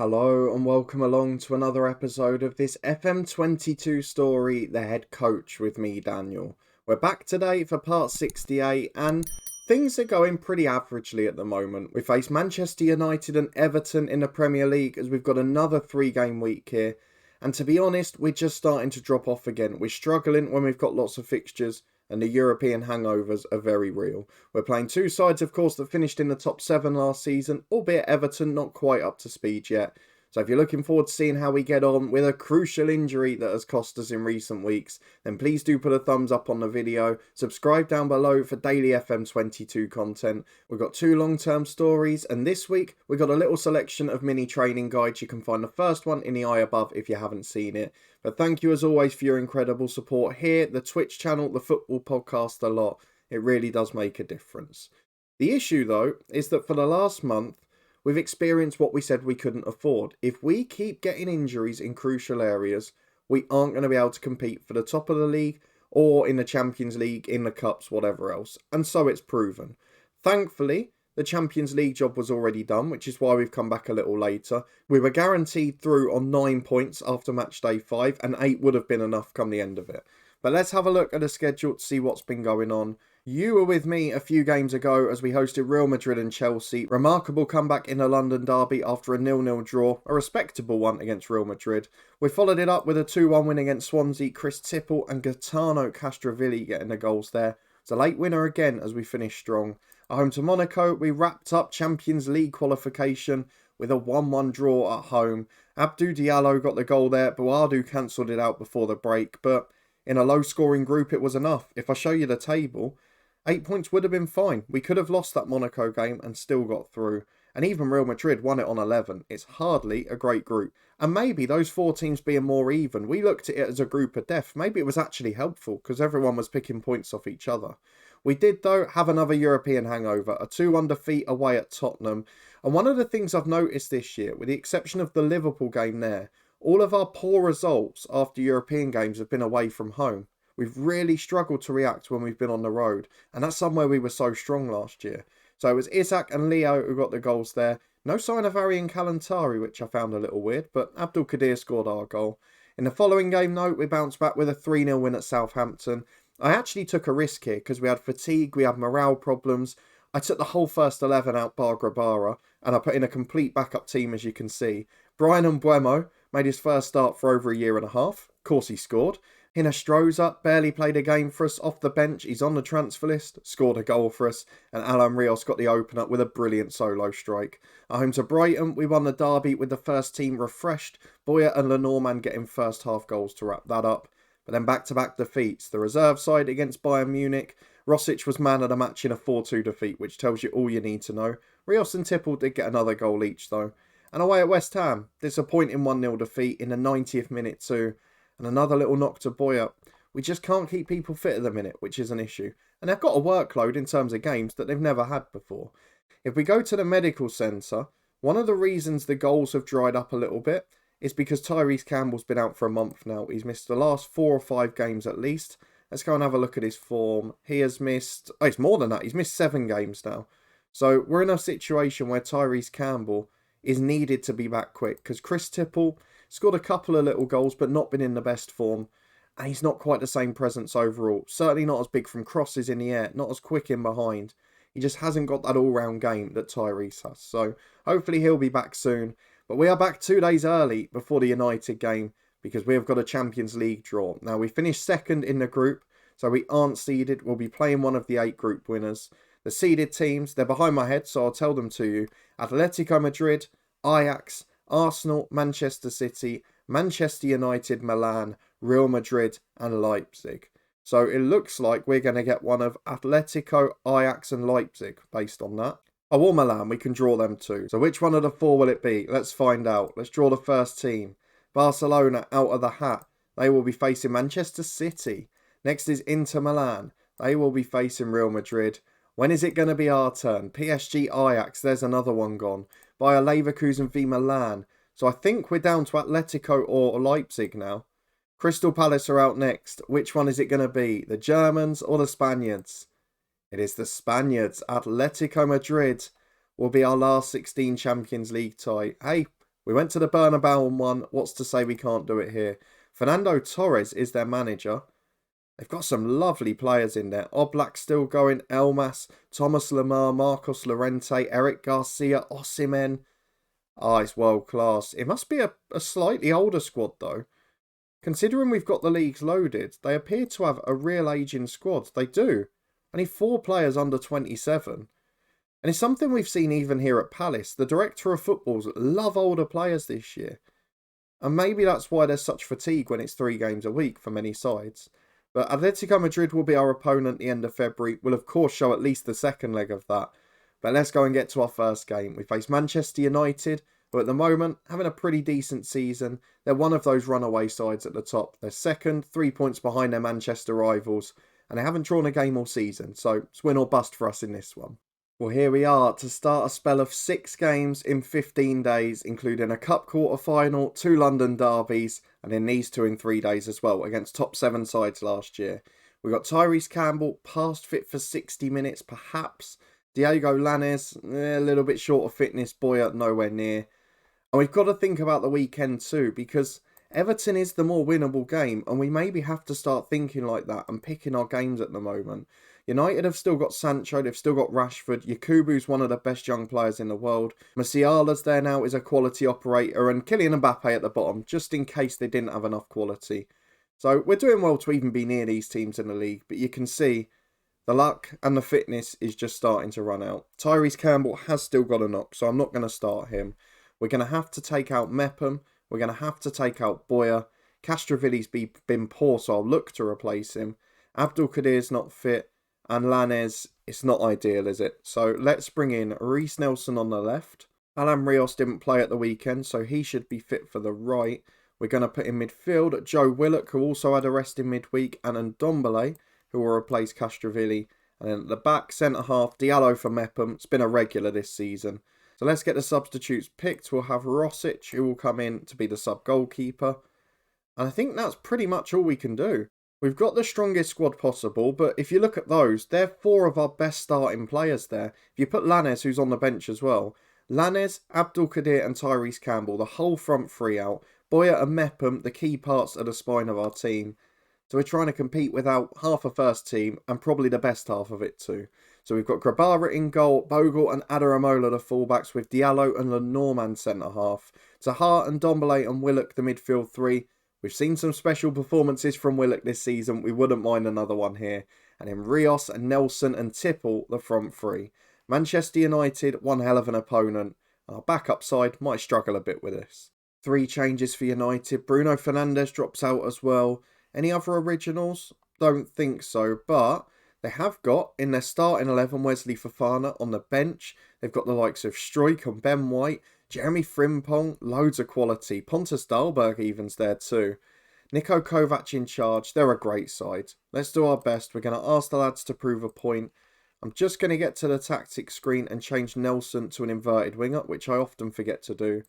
Hello and welcome along to another episode of this FM22 story, The Head Coach, with me, Daniel. We're back today for part 68 and things are going pretty averagely at the moment. We face Manchester United and Everton in the Premier League as we've got another 3-game week here. And to be honest, we're just starting to drop off again. We're struggling when we've got lots of fixtures and the European hangovers are very real. We're playing two sides, of course, that finished in the top 7 last season, albeit Everton not quite up to speed yet. So if you're looking forward to seeing how we get on with a crucial injury that has cost us in recent weeks, then please do put a thumbs up on the video, subscribe down below for daily FM22 content. We've got 2 long-term stories, and this week we've got a little selection of mini training guides. You can find the first one in the eye above if you haven't seen it. But thank you as always for your incredible support here, the Twitch channel, the football podcast, a lot. It really does make a difference. The issue though is that for the last month, we've experienced what we said we couldn't afford. If we keep getting injuries in crucial areas, we aren't going to be able to compete for the top of the league or in the Champions League, in the Cups, whatever else. And so it's proven. Thankfully, the Champions League job was already done, which is why we've come back a little later. We were guaranteed through on 9 points after match day 5, and 8 would have been enough come the end of it. But let's have a look at the schedule to see what's been going on. You were with me a few games ago as we hosted Real Madrid and Chelsea. Remarkable comeback in the London derby after a 0-0 draw, a respectable one against Real Madrid. We followed it up with a 2-1 win against Swansea. Chris Tipple and Gaetano Castrovilli getting the goals there. It's a late winner again as we finished strong. At home to Monaco, we wrapped up Champions League qualification with a 1-1 draw at home. Abdou Diallo got the goal there, Boadu cancelled it out before the break, but in a low-scoring group it was enough. If I show you the table, 8 points would have been fine. We could have lost that Monaco game and still got through. And even Real Madrid won it on 11. It's hardly a great group. And maybe those 4 teams being more even, we looked at it as a group of death. Maybe it was actually helpful because everyone was picking points off each other. We did, though, have another European hangover, a 2-1 defeat away at Tottenham. And one of the things I've noticed this year, with the exception of the Liverpool game there, all of our poor results after European games have been away from home. We've really struggled to react when we've been on the road, and that's somewhere we were so strong last year. So it was Isaac and Leo who got the goals there. No sign of Arian Kalantari, which I found a little weird, but Abdul Qadir scored our goal. In the following game, though, we bounced back with a 3-0 win at Southampton. I actually took a risk here because we had fatigue, we had morale problems. I took the whole first 11 out bar Grabara, and I put in a complete backup team, as you can see. Brian Mbuemo made his first start for over a year and a half. Of course he scored. Hinostroza barely played a game for us off the bench. He's on the transfer list, scored a goal for us, and Alan Rios got the opener with a brilliant solo strike. At home to Brighton, we won the derby with the first team refreshed. Boyer and Lenormand getting first half goals to wrap that up. But then back-to-back defeats. The reserve side against Bayern Munich. Rosic was man of the match in a 4-2 defeat, which tells you all you need to know. Rios and Tipple did get another goal each though. And away at West Ham, disappointing 1-0 defeat in the 90th minute too. And another little knock to Boyer. We just can't keep people fit at the minute, which is an issue. And they've got a workload in terms of games that they've never had before. If we go to the medical centre, one of the reasons the goals have dried up a little bit is because Tyrese Campbell's been out for a month now. He's missed the last 4 or 5 games at least. Let's go and have a look at his form. He has missed... Oh, it's more than that. He's missed 7 games now. So we're in a situation where Tyrese Campbell is needed to be back quick because Chris Tipple scored a couple of little goals but not been in the best form, and he's not quite the same presence overall. Certainly not as big from crosses in the air, not as quick in behind. He just hasn't got that all-round game that Tyrese has. So hopefully he'll be back soon. But we are back 2 days early before the United game because we have got a Champions League draw. Now we finished second in the group, so we aren't seeded. We'll be playing one of the 8 group winners. The seeded teams, they're behind my head, so I'll tell them to you. Atletico Madrid, Ajax, Arsenal, Manchester City, Manchester United, Milan, Real Madrid and Leipzig. So it looks like we're going to get one of Atletico, Ajax and Leipzig based on that. Oh, or Milan, we can draw them too. So which one of the 4 will it be? Let's find out. Let's draw the first team. Barcelona out of the hat. They will be facing Manchester City. Next is Inter Milan. They will be facing Real Madrid. When is it going to be our turn? PSG, Ajax, there's another one gone. Bayer Leverkusen v Milan. So I think we're down to Atletico or Leipzig now. Crystal Palace are out next. Which one is it going to be? The Germans or the Spaniards? It is the Spaniards. Atletico Madrid will be our last 16 Champions League tie. Hey, We went to the Bernabeu and won. What's to say we can't do it here? Fernando Torres is their manager. They've got some lovely players in there. Oblak still going, Elmas, Thomas Lemar, Marcos Llorente, Eric Garcia, Osimhen. It's world class. It must be a slightly older squad though. Considering we've got the leagues loaded, they appear to have a real ageing squad. They do. Only 4 players under 27. And it's something we've seen even here at Palace. The director of footballs love older players this year. And maybe that's why there's such fatigue when it's 3 games a week for many sides. But Atletico Madrid will be our opponent at the end of February. We'll of course show at least the second leg of that. But let's go and get to our first game. We face Manchester United, who at the moment having a pretty decent season. They're one of those runaway sides at the top. They're second, 3 points behind their Manchester rivals. And they haven't drawn a game all season. So it's win or bust for us in this one. Well, here we are to start a spell of 6 games in 15 days, including a cup quarter-final, 2 London derbies, and then these 2 in 3 days as well, against top 7 sides last year. We got Tyrese Campbell, past fit for 60 minutes, perhaps. Diego Lainez, a little bit short of fitness, Boya nowhere near. And we've got to think about the weekend too, because Everton is the more winnable game, and we maybe have to start thinking like that and picking our games at the moment. United have still got Sancho, they've still got Rashford, Yakubu's one of the best young players in the world, Musiala's there now is a quality operator, and Kylian Mbappe at the bottom, just in case they didn't have enough quality. So we're doing well to even be near these teams in the league, but you can see the luck and the fitness is just starting to run out. Tyrese Campbell has still got a knock, so I'm not going to start him. We're going to have to take out Mepham, we're going to have to take out Boya. Castrovilli's been poor, so I'll look to replace him. Abdul Qadir's not fit. And Lainez, it's not ideal, is it? So let's bring in Reece Nelson on the left. Alan Rios didn't play at the weekend, so he should be fit for the right. We're going to put in midfield Joe Willock, who also had a rest in midweek, and Ndombele, who will replace Castrovilli. And then at the back, centre-half, Diallo for Mepham. It's been a regular this season. So let's get the substitutes picked. We'll have Rosic, who will come in to be the sub-goalkeeper. And I think that's pretty much all we can do. We've got the strongest squad possible, but if you look at those, they're 4 of our best starting players there. If you put Lainez, who's on the bench as well, Lainez, Abdul Qadir and Tyrese Campbell, the whole front 3 out. Boya and Mepham, the key parts of the spine of our team. So we're trying to compete without half a first team, and probably the best half of it too. So we've got Grabara in goal, Bogle and Adaramola the fullbacks, with Diallo and Lenormand centre-half. Zaha and Ndombele and Willock the midfield 3. We've seen some special performances from Willock this season. We wouldn't mind another one here. And then Rios and Nelson and Tipple, the front 3. Manchester United, one hell of an opponent. Our backup side might struggle a bit with this. 3 changes for United. Bruno Fernandes drops out as well. Any other originals? Don't think so. But they have got, in their starting 11, Wesley Fofana on the bench. They've got the likes of Struijk and Ben White. Jeremy Frimpong, loads of quality. Pontus Dahlberg even's there too. Niko Kovac in charge. They're a great side. Let's do our best. We're going to ask the lads to prove a point. I'm just going to get to the tactics screen and change Nelson to an inverted winger, which I often forget to do.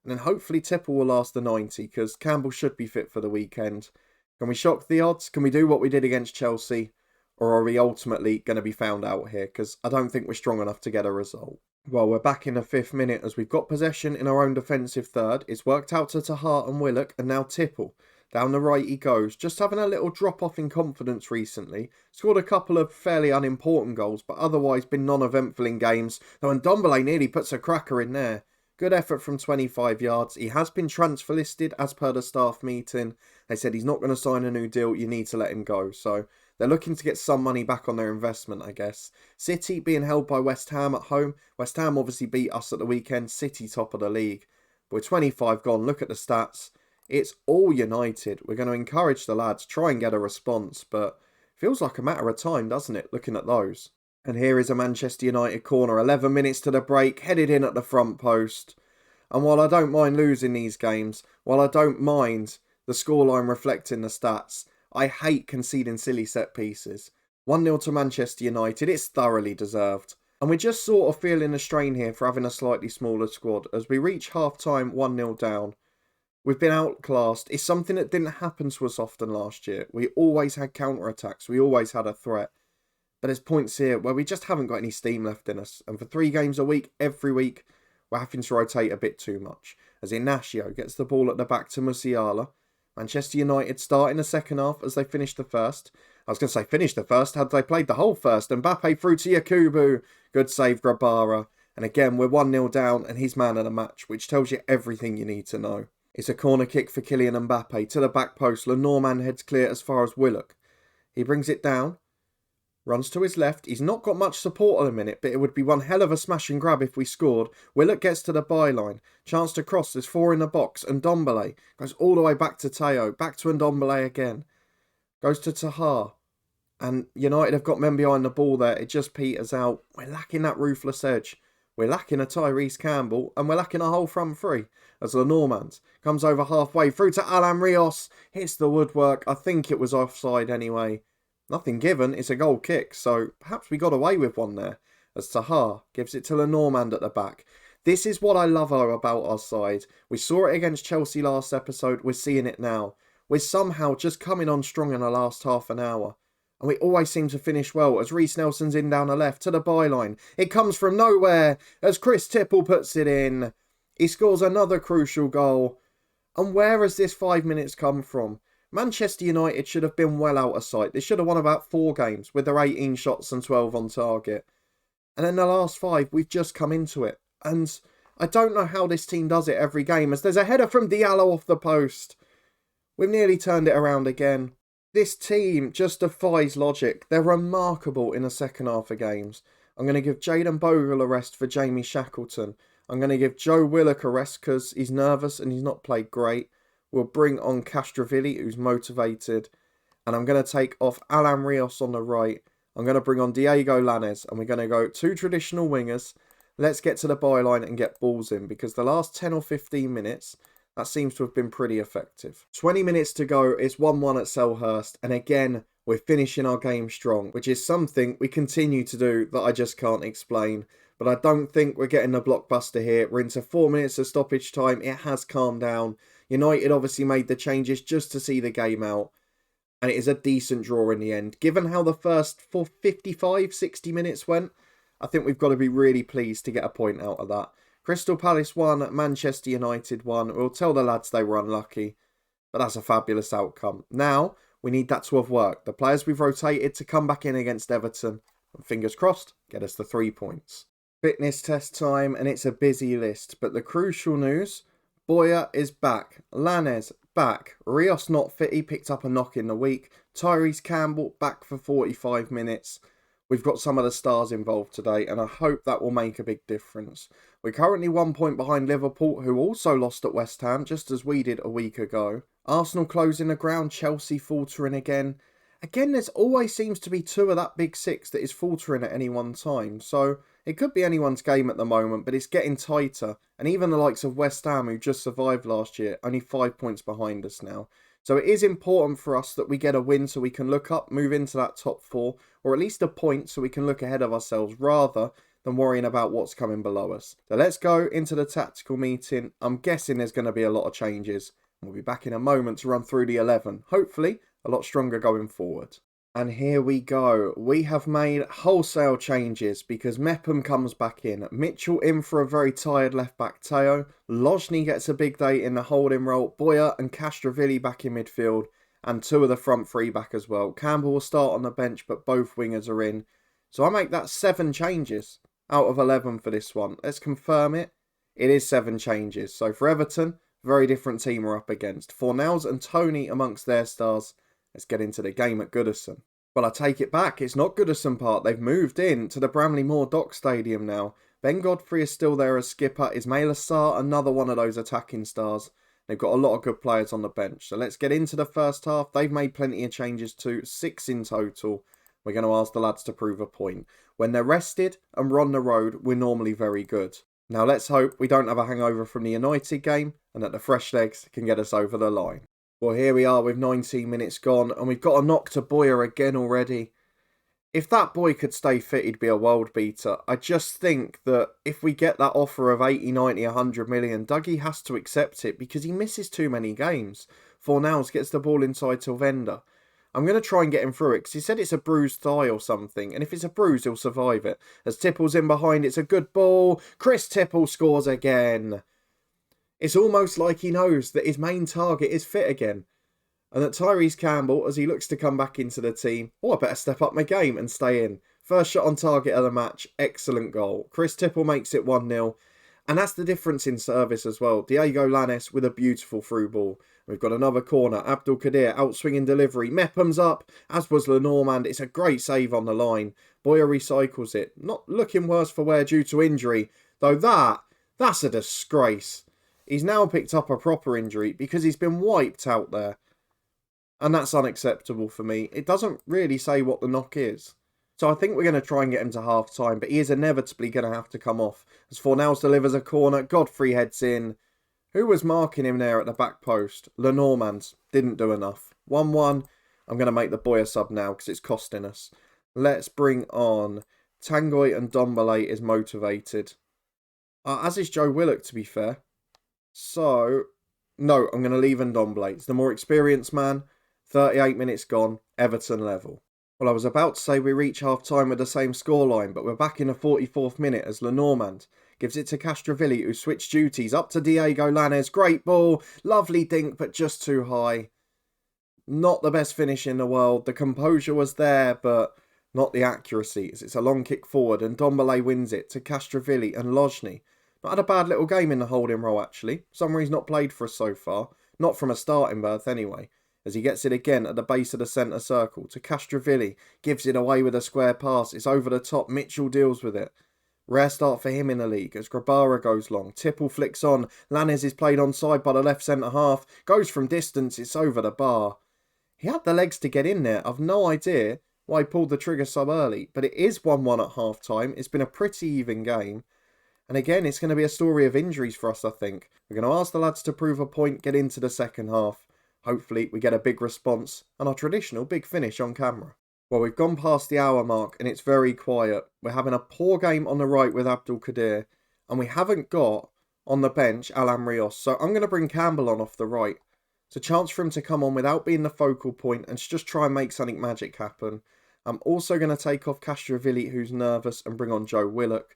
And then hopefully Tipple will last the 90, because Campbell should be fit for the weekend. Can we shock the odds? Can we do what we did against Chelsea? Or are we ultimately going to be found out here? Because I don't think we're strong enough to get a result. Well, we're back in the 5th minute as we've got possession in our own defensive third. It's worked out to Tahar and Willock, and now Tipple. Down the right he goes, just having a little drop off in confidence recently. Scored a couple of fairly unimportant goals, but otherwise been non-eventful in games. Though Ndombele nearly puts a cracker in there. Good effort from 25 yards. He has been transfer listed as per the staff meeting. They said he's not going to sign a new deal. You need to let him go. So they're looking to get some money back on their investment, I guess. City being held by West Ham at home. West Ham obviously beat us at the weekend. City top of the league. But with 25 gone, look at the stats. It's all United. We're going to encourage the lads, try and get a response. But feels like a matter of time, doesn't it, looking at those. And here is a Manchester United corner. 11 minutes to the break. Headed in at the front post. And while I don't mind losing these games, while I don't mind the scoreline reflecting the stats, I hate conceding silly set pieces. 1-0 to Manchester United. It's thoroughly deserved. And we're just sort of feeling the strain here for having a slightly smaller squad. As we reach half-time 1-0 down. We've been outclassed. It's something that didn't happen to us often last year. We always had counter-attacks. We always had a threat. But there's points here where we just haven't got any steam left in us. And for 3 games a week, every week, we're having to rotate a bit too much. As Ignacio gets the ball at the back to Musiala. Manchester United start in the second half as they finish the first. I was going to say finish the first, had they played the whole first. Mbappe through to Yakubu. Good save, Grabara. And again, we're 1-0 down and he's man of the match, which tells you everything you need to know. It's a corner kick for Kylian Mbappe to the back post. Lenormand heads clear as far as Willock. He brings it down. Runs to his left. He's not got much support at the minute, but it would be one hell of a smash and grab if we scored. Willock gets to the byline. Chance to cross. There's 4 in the box. And Ndombele goes all the way back to Teo. Back to Ndombele again. Goes to Taha. And United have got men behind the ball there. It just peters out. We're lacking that ruthless edge. We're lacking a Tyrese Campbell. And we're lacking a whole front three. As Lenormand comes over halfway through to Alan Rios. Hits the woodwork. I think it was offside anyway. Nothing given, it's a goal kick, so perhaps we got away with one there. As Taha gives it to Lenormand at the back. This is what I love about our side. We saw it against Chelsea last episode, we're seeing it now. We're somehow just coming on strong in the last half an hour. And we always seem to finish well as Reece Nelson's in down the left to the byline. It comes from nowhere as Chris Tipple puts it in. He scores another crucial goal. And where has this 5 minutes come from? Manchester United should have been well out of sight. They should have won about 4 games with their 18 shots and 12 on target. And in the last 5, we've just come into it. And I don't know how this team does it every game, as there's a header from Diallo off the post. We've nearly turned it around again. This team just defies logic. They're remarkable in the second half of games. I'm going to give Jayden Bogle a rest for Jamie Shackleton. I'm going to give Joe Willock a rest because he's nervous and he's not played great. We'll bring on Castrovilli, who's motivated. And I'm going to take off Alan Rios on the right. I'm going to bring on Diego Lainez. And we're going to go 2 traditional wingers. Let's get to the byline and get balls in. Because the last 10 or 15 minutes, that seems to have been pretty effective. 20 minutes to go. It's 1-1 at Selhurst. And again, we're finishing our game strong. Which is something we continue to do that I just can't explain. But I don't think we're getting a blockbuster here. We're into 4 minutes of stoppage time. It has calmed down. United obviously made the changes just to see the game out. And it is a decent draw in the end. Given how the first 55, 60 minutes went, I think we've got to be really pleased to get a point out of that. Crystal Palace won, Manchester United won. We'll tell the lads they were unlucky. But that's a fabulous outcome. Now, we need that to have worked. The players we've rotated to come back in against Everton. And fingers crossed, get us the 3 points. Fitness test time, and it's a busy list. But the crucial news... Boya is back. Lainez back. Rios not fit. He picked up a knock in the week. Tyrese Campbell back for 45 minutes. We've got some of the stars involved today and I hope that will make a big difference. We're currently 1 point behind Liverpool, who also lost at West Ham just as we did a week ago. Arsenal closing the ground. Chelsea faltering again. Again, there's always seems to be 2 of that big 6 that is faltering at any one time. So it could be anyone's game at the moment, but it's getting tighter. And even the likes of West Ham, who just survived last year, only 5 points behind us now. So it is important for us that we get a win so we can look up, move into that top 4, or at least a point so we can look ahead of ourselves rather than worrying about what's coming below us. So let's go into the tactical meeting. I'm guessing there's going to be a lot of changes. We'll be back in a moment to run through the 11. Hopefully, a lot stronger going forward. And here we go. We have made wholesale changes because Mepham comes back in. Mitchell in for a very tired left-back Teo. Lojny gets a big day in the holding role. Boya and Castrovilli back in midfield. And 2 of the front 3 back as well. Campbell will start on the bench, but both wingers are in. So I make that 7 changes out of 11 for this one. Let's confirm it. It is 7 changes. So for Everton, very different team we're up against. Fornals and Tony amongst their stars. Let's get into the game at Goodison. Well, I take it back. It's not Goodison Park. They've moved in to the Bramley Moore Dock Stadium now. Ben Godfrey is still there as skipper. Ismail Assar, another one of those attacking stars. They've got a lot of good players on the bench. So let's get into the first half. They've made plenty of changes too. 6 in total. We're going to ask the lads to prove a point. When they're rested and we're on the road, we're normally very good. Now let's hope we don't have a hangover from the United game and that the fresh legs can get us over the line. Well, here we are with 19 minutes gone, and we've got a knock to Boya again already. If that boy could stay fit, he'd be a world beater. I just think that if we get that offer of 80, 90, 100 million, Dougie has to accept it because he misses too many games. Fornals gets the ball inside to Venda. I'm going to try and get him through it because he said it's a bruised thigh or something. And if it's a bruise, he'll survive it. As Tipple's in behind, it's a good ball. Chris Tipple scores again. It's almost like he knows that his main target is fit again. And that Tyrese Campbell, as he looks to come back into the team, I better step up my game and stay in. First shot on target of the match. Excellent goal. Chris Tipple makes it 1-0. And that's the difference in service as well. Diego Lainez with a beautiful through ball. We've got another corner. Abdul Qadir outswinging delivery. Mepham's up, as was Lenormand. It's a great save on the line. Boyer recycles it. Not looking worse for wear due to injury. Though that's a disgrace. He's now picked up a proper injury because he's been wiped out there. And that's unacceptable for me. It doesn't really say what the knock is. So I think we're going to try and get him to half-time, but he is inevitably going to have to come off. As Fornells delivers a corner, Godfrey heads in. Who was marking him there at the back post? Lenormand. Didn't do enough. 1-1. I'm going to make the Boyer sub now because it's costing us. Let's bring on Tanguy, and Dombele is motivated. As is Joe Willock, to be fair. So, no, I'm going to leave Ndombele. It's the more experienced man. 38 minutes gone. Everton level. Well, I was about to say we reach half-time with the same scoreline, but we're back in the 44th minute as Lenormand gives it to Castrovilli, who switched duties. Up to Diego Lainez. Great ball. Lovely dink, but just too high. Not the best finish in the world. The composure was there, but not the accuracy, as it's a long kick forward, and Dombele wins it to Castrovilli and Lojny. Not had a bad little game in the holding role, actually. Somewhere he's not played for us so far. Not from a starting berth, anyway. As he gets it again at the base of the centre circle to Castrovilli. Gives it away with a square pass. It's over the top. Mitchell deals with it. Rare start for him in the league as Grabara goes long. Tipple flicks on. Lainez is played onside by the left centre half. Goes from distance. It's over the bar. He had the legs to get in there. I've no idea why he pulled the trigger so early. But it is 1-1 at half time. It's been a pretty even game. And again, it's going to be a story of injuries for us, I think. We're going to ask the lads to prove a point, get into the second half. Hopefully, we get a big response and our traditional big finish on camera. Well, we've gone past the hour mark and it's very quiet. We're having a poor game on the right with Abdul Qadir. And we haven't got, on the bench, Alan Rios. So I'm going to bring Campbell on off the right. It's a chance for him to come on without being the focal point and just try and make something magic happen. I'm also going to take off Castrovilli, who's nervous, and bring on Joe Willock.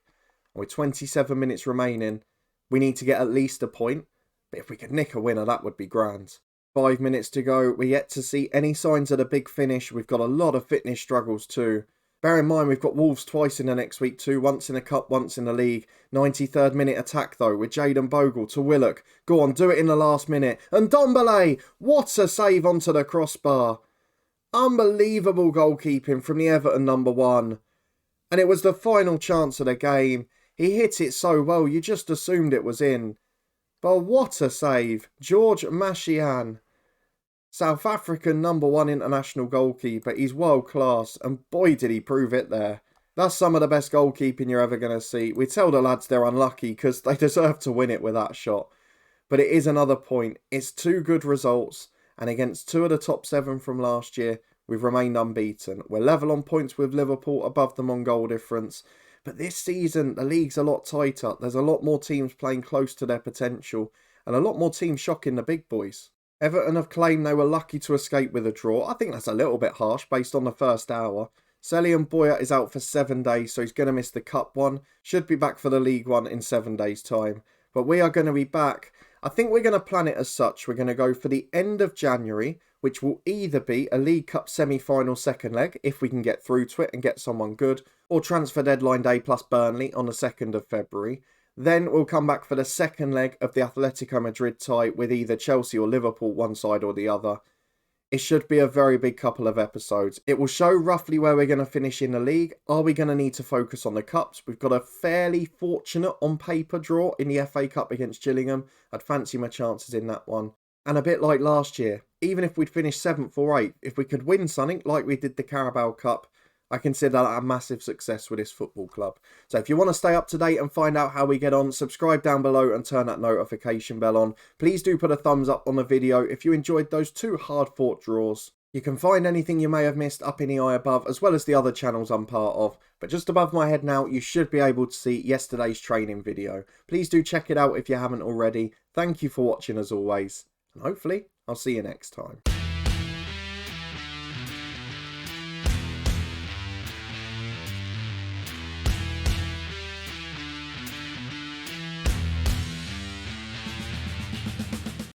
With 27 minutes remaining, we need to get at least a point. But if we could nick a winner, that would be grand. 5 minutes to go. We're yet to see any signs of a big finish. We've got a lot of fitness struggles too. Bear in mind, we've got Wolves twice in the next week too. Once in the Cup, once in the league. 93rd minute attack though with Jayden Bogle to Willock. Go on, do it in the last minute. And Dombele! What a save onto the crossbar. Unbelievable goalkeeping from the Everton #1. And it was the final chance of the game. He hit it so well, you just assumed it was in. But what a save. George Mashian. South African #1 international goalkeeper. He's world class. And boy did he prove it there. That's some of the best goalkeeping you're ever going to see. We tell the lads they're unlucky because they deserve to win it with that shot. But it is another point. It's 2 good results. And against 2 of the top 7 from last year, we've remained unbeaten. We're level on points with Liverpool, above them on goal difference. But this season, the league's a lot tighter. There's a lot more teams playing close to their potential. And a lot more teams shocking the big boys. Everton have claimed they were lucky to escape with a draw. I think that's a little bit harsh based on the first hour. Selly and Boyer is out for 7 days, so he's going to miss the Cup one. Should be back for the League one in 7 days' time. But we are going to be back. I think we're going to plan it as such. We're going to go for the end of January, which will either be a League Cup semi-final second leg, if we can get through to it and get someone good, or transfer deadline day plus Burnley on the 2nd of February. Then we'll come back for the second leg of the Atletico Madrid tie with either Chelsea or Liverpool, one side or the other. It should be a very big couple of episodes. It will show roughly where we're going to finish in the league. Are we going to need to focus on the cups? We've got a fairly fortunate on paper draw in the FA Cup against Gillingham. I'd fancy my chances in that one. And a bit like last year, even if we'd finished 7th or 8th, if we could win something like we did the Carabao Cup, I consider that a massive success with this football club. So if you want to stay up to date and find out how we get on, subscribe down below and turn that notification bell on. Please do put a thumbs up on the video if you enjoyed those 2 hard-fought draws. You can find anything you may have missed up in the eye above, as well as the other channels I'm part of. But just above my head now, you should be able to see yesterday's training video. Please do check it out if you haven't already. Thank you for watching as always. And hopefully, I'll see you next time.